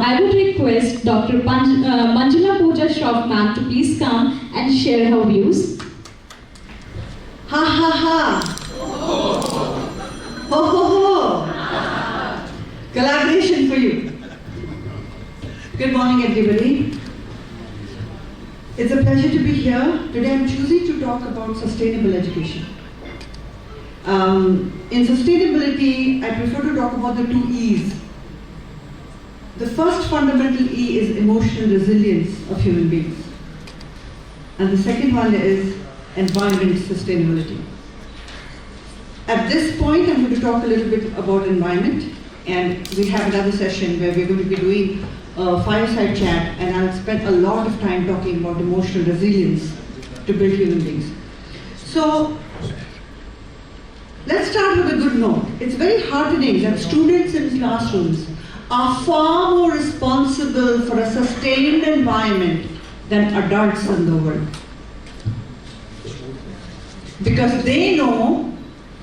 I would request Dr. Manjula Pooja Shroff ma'am to please come and share her views. Ha ha ha! Ho ho ho! Collaboration for you. Good morning, everybody. It's a pleasure to be here. Today I'm choosing to talk about sustainable education. In sustainability, I prefer to talk about the two E's. The first fundamental E is emotional resilience of human beings. And the second one is environment sustainability. At this point, I'm going to talk a little bit about environment, and we have another session where we're going to be doing a fireside chat, and I'll spend a lot of time talking about emotional resilience to build human beings. So, let's start with a good note. It's very heartening that students in classrooms are far more responsible for a sustained environment than adults in the world. Because they know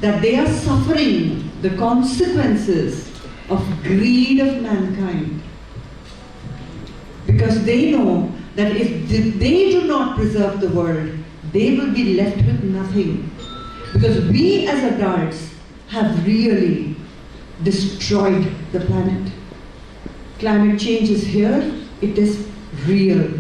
that they are suffering the consequences of greed of mankind. Because they know that if they do not preserve the world, they will be left with nothing. Because we as adults have really destroyed the planet. Climate change is here, it is real.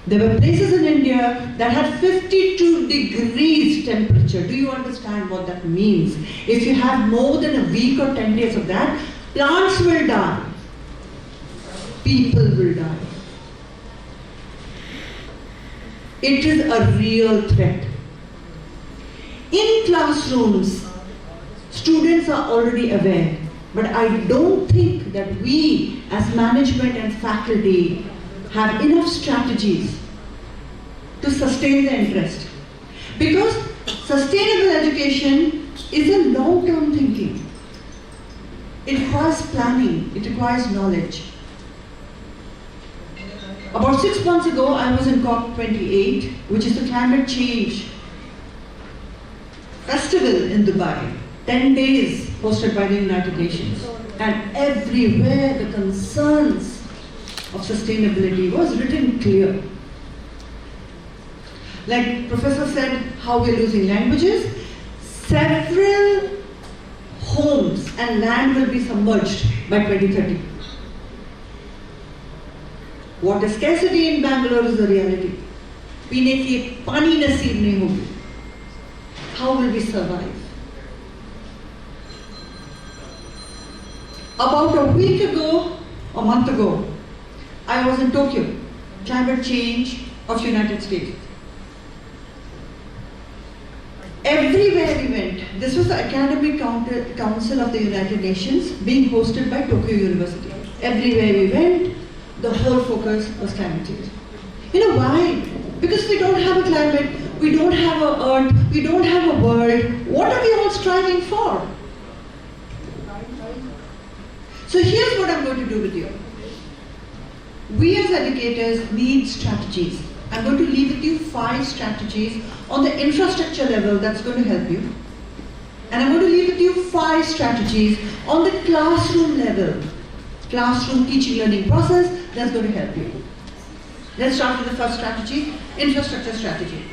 There were places in India that had 52 degrees temperature. Do you understand what that means? If you have more than a week or 10 days of that, plants will die. People will die. It is a real threat. In classrooms, students are already aware, but I don't think that we as management and faculty have enough strategies to sustain the interest. Because sustainable education is a long-term thinking. It requires planning, it requires knowledge. About 6 months ago, I was in COP28, which is the climate change festival in Dubai, 10 days hosted by the United Nations. And everywhere the concerns of sustainability was written clear. Like Professor said, how we're losing languages, several homes and land will be submerged by 2030. Water scarcity in Bangalore is a reality. पीने की पानी नसीब नहीं होगी. How will we survive? About a week ago, a month ago, I was in Tokyo, climate change of United States. Everywhere we went, this was the Academic Council of the United Nations being hosted by Tokyo University. Everywhere we went, the whole focus was climate change. You know why? Because we don't have a climate, we don't have an earth, we don't have a world. What are we all striving for? So here's what I'm going to do with you. We as educators need strategies. I'm going to leave with you 5 strategies on the infrastructure level that's going to help you. And I'm going to leave with you 5 strategies on the classroom level, classroom teaching learning process that's going to help you. Let's start with the first strategy, infrastructure strategy.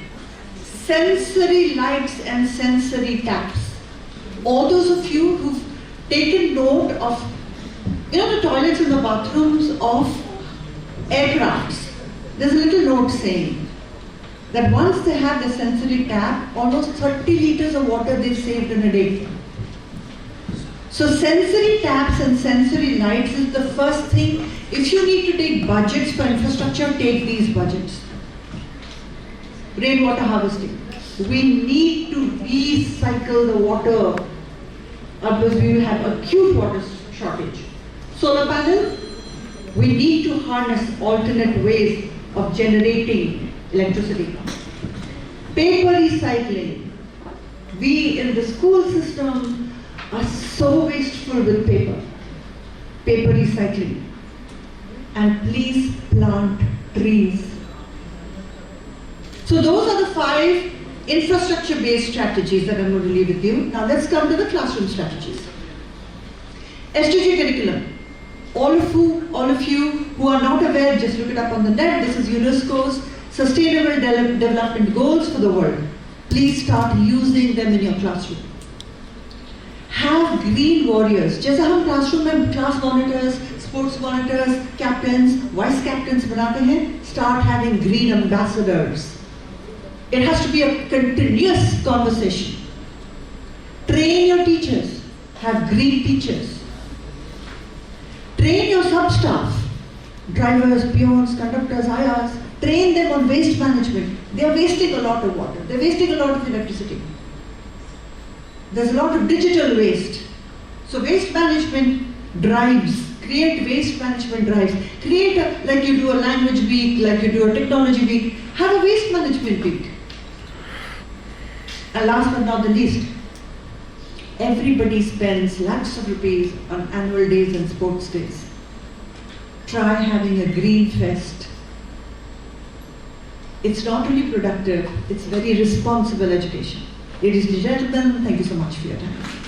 Sensory lights and sensory taps. All those of you who've taken note of, the toilets and the bathrooms of aircrafts, there's a little note saying that once they have the sensory tap, almost 30 liters of water they've saved in a day. So sensory taps and sensory lights is the first thing. If you need to take budgets for infrastructure, take these budgets. Rainwater harvesting. We need to recycle the water, otherwise we will have acute water shortage. Solar panel, we need to harness alternate ways of generating electricity. Paper recycling. We in the school system are so wasteful with paper. Paper recycling. And please plant trees. So those are the 5 infrastructure-based strategies that I'm going to leave with you. Now let's come to the classroom strategies. SDG curriculum. All of you who are not aware, just look it up on the net. This is UNESCO's Sustainable Development Goals for the world. Please start using them in your classroom. Have green warriors. जैसे हम classroom में class monitors, sports monitors, captains, vice captains बनाते हैं, start having green ambassadors. It has to be a continuous conversation. Train your teachers. Have green teachers. Train your sub-staff, drivers, peons, conductors, IRs. Train them on waste management. They are wasting a lot of water. They are wasting a lot of electricity. There's a lot of digital waste. So waste management drives. Create waste management drives. Like you do a language week, like you do a technology week. Have a waste management week. And last but not the least, everybody spends lakhs of rupees on annual days and sports days. Try having a green fest. It's not only productive, it's very responsible education. Ladies and gentlemen, thank you so much for your time.